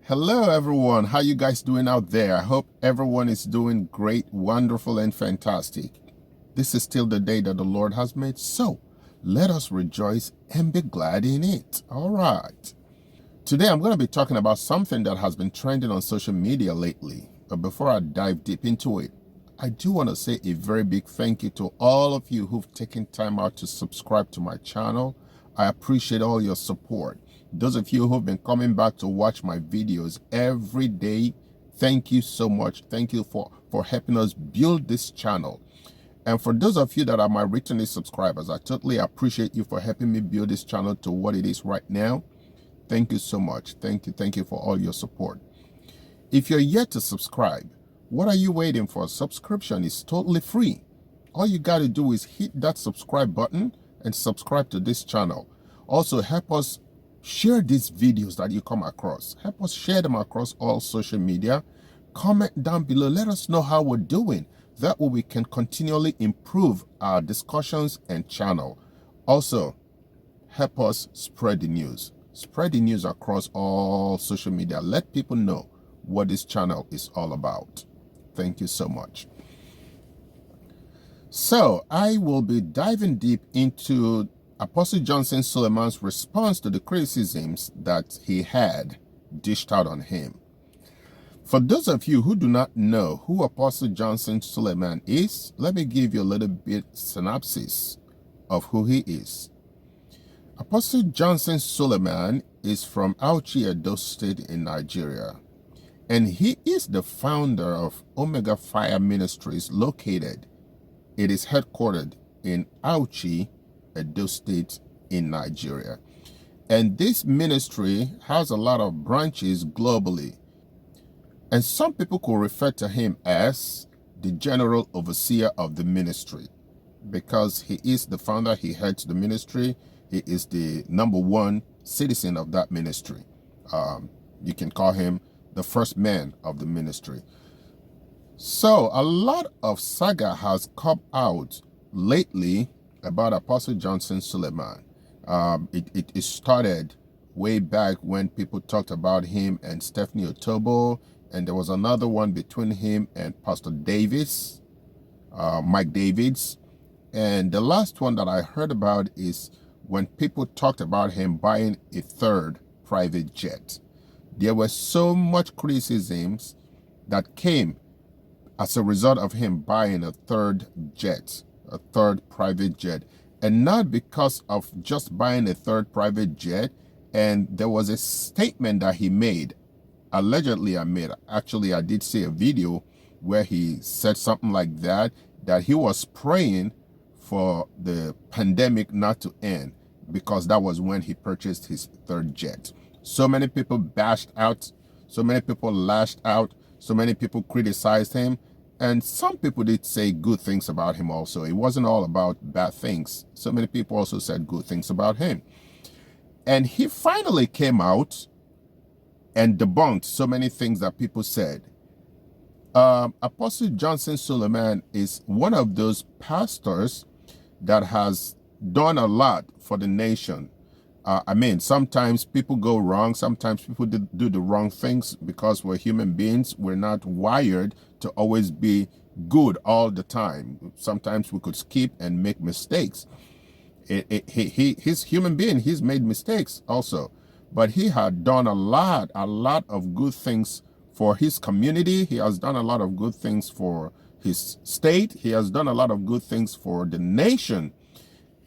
Hello everyone, how you guys doing out there? I hope everyone is doing great, wonderful, and fantastic. This is still the day that the Lord has made, so let us rejoice and be glad in it. All right. Today I'm going to be talking about something that has been trending on social media lately. But before I dive deep into it, I do want to say a very big thank you to all of you who've taken time out to subscribe to my channel. I appreciate all your support. Those of you who've been coming back to watch my videos every day, thank you so much. Thank you for helping us build this channel. And for those of you that are my returning subscribers, I totally appreciate you for helping me build this channel to what it is right now. Thank you so much. Thank you for all your support. If you're yet to subscribe, what are you waiting for? Subscription is totally free. All you got to do is hit that subscribe button and subscribe to this channel. Also, help us share these videos that you come across. Help us share them across all social media. Comment down below. Let us know how we're doing. That way we can continually improve our discussions and channel. Also, help us spread the news. Spread the news across all social media. Let people know what this channel is all about. Thank you so much. So I will be diving deep into Apostle Johnson Suleman's response to the criticisms that he had dished out on him. For those of you who do not know who Apostle Johnson Suleman is, let me give you a little bit synopsis of who he is. Apostle Johnson Suleman is from Auchi, Edo State in Nigeria, and he is the founder of Omega Fire Ministries located. It is headquartered in Auchi, Edo State in Nigeria. And this ministry has a lot of branches globally. And some people could refer to him as the general overseer of the ministry because he is the founder, he heads the ministry, he is the #1 citizen of that ministry. You can call him the first man of the ministry. So a lot of saga has come out lately about Apostle Johnson Suleman. It started way back when people talked about him and Stephanie Otobo, and there was another one between him and Pastor Davis, Mike Davids. And the last one that I heard about is when people talked about him buying a third private jet. There were so much criticisms that came as a result of him buying a third jet, a third private jet, and not because of just buying a third private jet. And there was a statement that he made, allegedly actually I did see a video where he said something like that he was praying for the pandemic not to end because that was when he purchased his third jet. So many people bashed out, so many people lashed out, so many people criticized him. And some people did say good things about him also. It wasn't all about bad things. So many people also said good things about him. And he finally came out and debunked so many things that people said. Apostle Johnson Suleman is one of those pastors that has done a lot for the nation. Sometimes people go wrong. Sometimes people do the wrong things because we're human beings. We're not wired to always be good all the time. Sometimes we could skip and make mistakes. He's human being. He's made mistakes also. But he had done a lot of good things for his community. He has done a lot of good things for his state. He has done a lot of good things for the nation.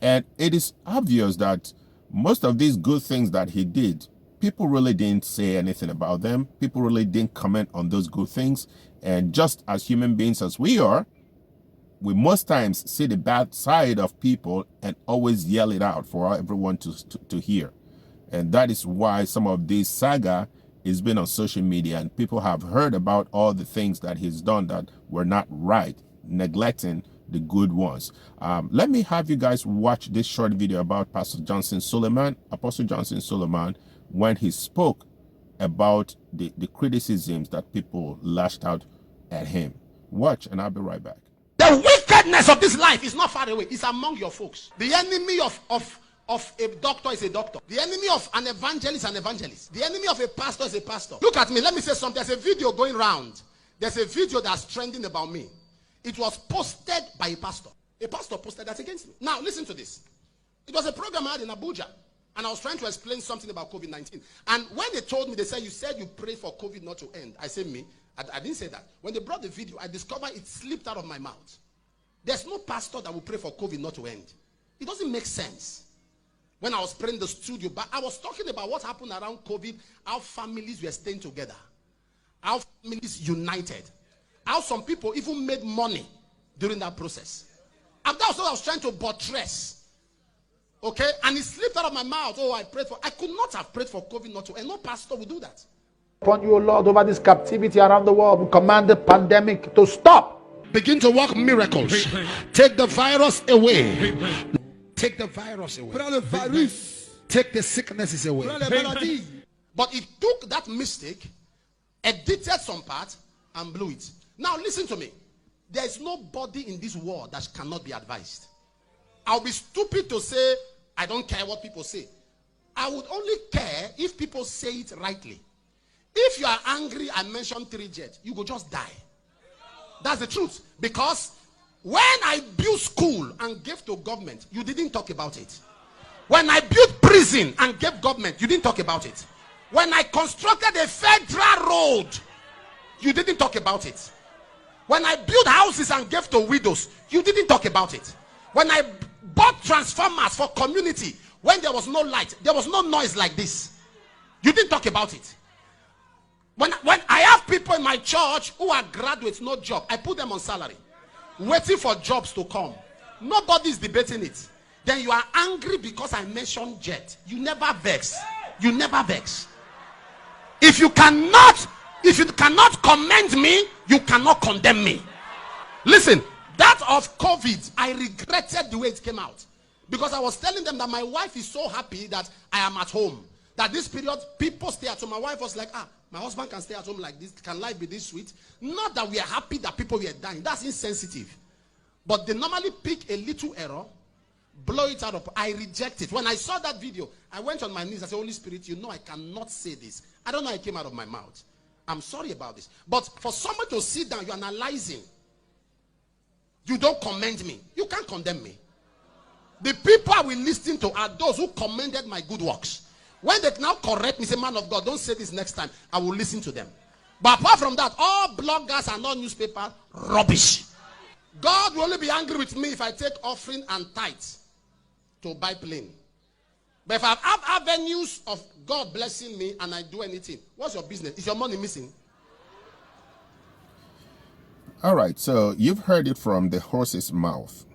And it is obvious that most of these good things that he did, people really didn't say anything about them. People really didn't comment on those good things. And just as human beings as we are, we most times see the bad side of people and always yell it out for everyone to hear. And that is why some of this saga has been on social media and people have heard about all the things that he's done that were not right, neglecting the good ones. Let me have you guys watch this short video about Pastor Johnson Suleman, Apostle Johnson Suleman, when he spoke about the criticisms that people lashed out at him. Watch, and I'll be right back. The wickedness of this life is not far away. It's among your folks. The enemy of of a doctor is a doctor. The enemy of an evangelist is an evangelist. The enemy of a pastor is a pastor. Look at me. Let me say something. There's a video going round. There's a video that's trending about me. It was posted by a pastor. A pastor posted that against me. Now, listen to this. It was a program I had in Abuja. And I was trying to explain something about COVID-19. And when they told me, they said, you said you prayed for COVID not to end. I said, me? I didn't say that. When they brought the video, I discovered it slipped out of my mouth. There's no pastor that will pray for COVID not to end. It doesn't make sense. When I was praying in the studio, but I was talking about what happened around COVID, how families were staying together, how families united, how some people even made money during that process. And that's what I was trying to buttress. Okay? And it slipped out of my mouth. Oh, I prayed for. I could not have prayed for COVID not to end. No pastor would do that. Upon you, O Lord, over this captivity around the world, we command the pandemic to stop. Begin to work miracles. Take the virus away. Take the virus away. Take the sicknesses away. But it took that mistake, edited some part, and blew it. Now listen to me. There is nobody in this world that cannot be advised. I'll be stupid to say, I don't care what people say. I would only care if people say it rightly. If you are angry, I mentioned 3Jet, you will just die. That's the truth. Because when I built school and gave to government, you didn't talk about it. When I built prison and gave government, you didn't talk about it. When I constructed a federal road, you didn't talk about it. When I built houses and gave to widows, you didn't talk about it. When I bought transformers for community, when there was no light, there was no noise like this, you didn't talk about it. When I have people in my church who are graduates, no job, I put them on salary, waiting for jobs to come. Nobody is debating it. Then you are angry because I mentioned jet. You never vex. You never vex. If you cannot commend me, you cannot condemn me. Listen, that of COVID, I regretted the way it came out. Because I was telling them that my wife is so happy that I am at home. That this period, people stay at home. My wife was like, my husband can stay at home like this. Can life be this sweet? Not that we are happy that people were dying. That's insensitive. But they normally pick a little error, blow it out of. I reject it. When I saw that video, I went on my knees. I said, Holy Spirit, you know I cannot say this. I don't know how it came out of my mouth. I'm sorry about this. But for someone to sit down, you're analyzing. You don't commend me. You can't condemn me. The people I will listen to are those who commended my good works. When they now correct me, say, man of God, don't say this next time, I will listen to them. But apart from that, all bloggers and all newspapers, rubbish. God will only be angry with me if I take offering and tithes to buy plane. But if I have avenues of God blessing me and I do anything, what's your business? Is your money missing? All right, so you've heard it from the horse's mouth.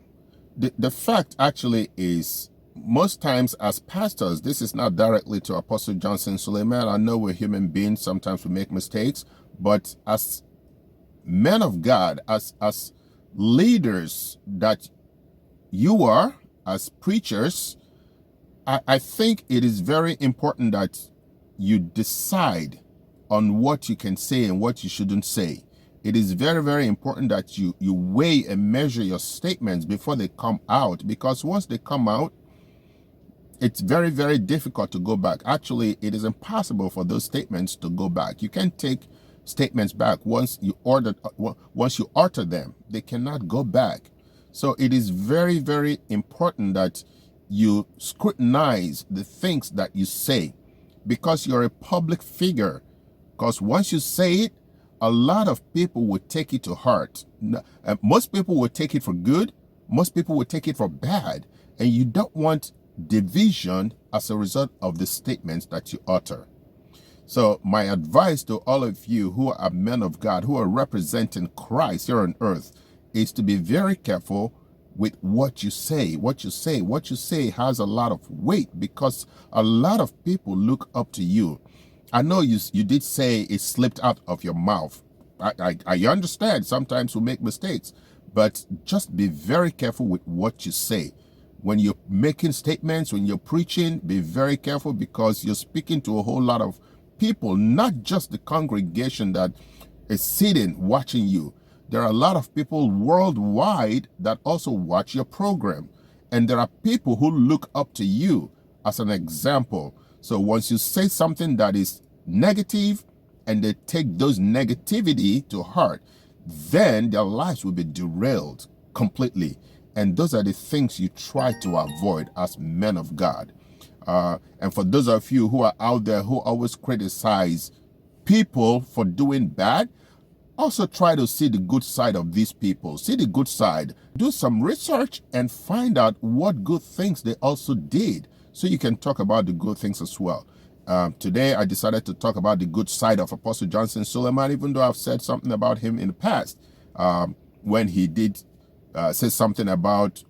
The fact actually is, most times as pastors, this is not directly to Apostle Johnson Suleman. I know we're human beings, sometimes we make mistakes, but as men of God, as leaders that you are, as preachers, I think it is very important that you decide on what you can say and what you shouldn't say. It is very, very important that you weigh and measure your statements before they come out, because once they come out, it's very, very difficult to go back. Actually, it is impossible for those statements to go back. You can't take statements back once you utter them. They cannot go back. So it is very, very important that you scrutinize the things that you say, because you're a public figure. Because once you say it, a lot of people will take it to heart. Most people will take it for good. Most people will take it for bad. And you don't want division as a result of the statements that you utter. So my advice to all of you who are men of God, who are representing Christ here on earth, is to be very careful with what you say. What you say has a lot of weight, because a lot of people look up to you. I know you did say it slipped out of your mouth. I understand sometimes we make mistakes, but just be very careful with what you say. When you're making statements, when you're preaching, be very careful, because you're speaking to a whole lot of people, not just the congregation that is sitting watching you. There are a lot of people worldwide that also watch your program. And there are people who look up to you as an example. So once you say something that is negative and they take those negativity to heart, then their lives will be derailed completely. And those are the things you try to avoid as men of God. And for those of you who are out there who always criticize people for doing bad, also try to see the good side of these people. See the good side. Do some research and find out what good things they also did, so you can talk about the good things as well. Today, I decided to talk about the good side of Apostle Johnson Suleman, even though I've said something about him in the past, when he did say something about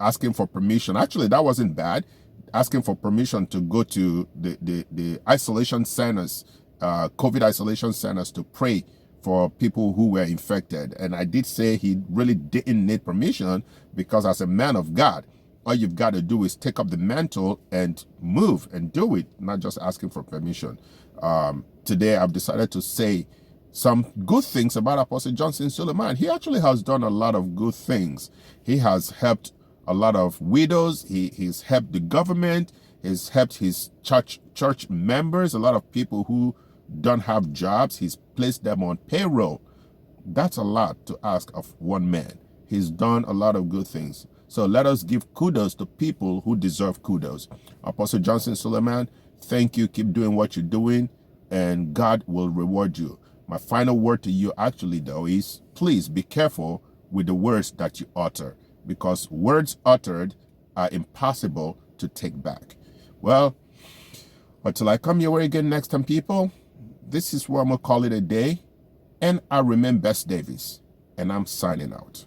asking for permission. Actually, that wasn't bad. Asking for permission to go to the isolation centers, COVID isolation centers, to pray for people who were infected. And I did say he really didn't need permission, because as a man of God, all you've got to do is take up the mantle and move and do it, not just asking for permission. Today, I've decided to say some good things about Apostle Johnson Suleman. He actually has done a lot of good things. He has helped a lot of widows. He's helped the government. He's helped his church members, a lot of people who don't have jobs. He's placed them on payroll. That's a lot to ask of one man. He's done a lot of good things. So let us give kudos to people who deserve kudos. Apostle Johnson Suleman, thank you. Keep doing what you're doing, and God will reward you. My final word to you actually, though, is please be careful with the words that you utter, because words uttered are impossible to take back. Well, until I come your way again next time, people, this is where I'm going to call it a day. And I remain Best Davis, and I'm signing out.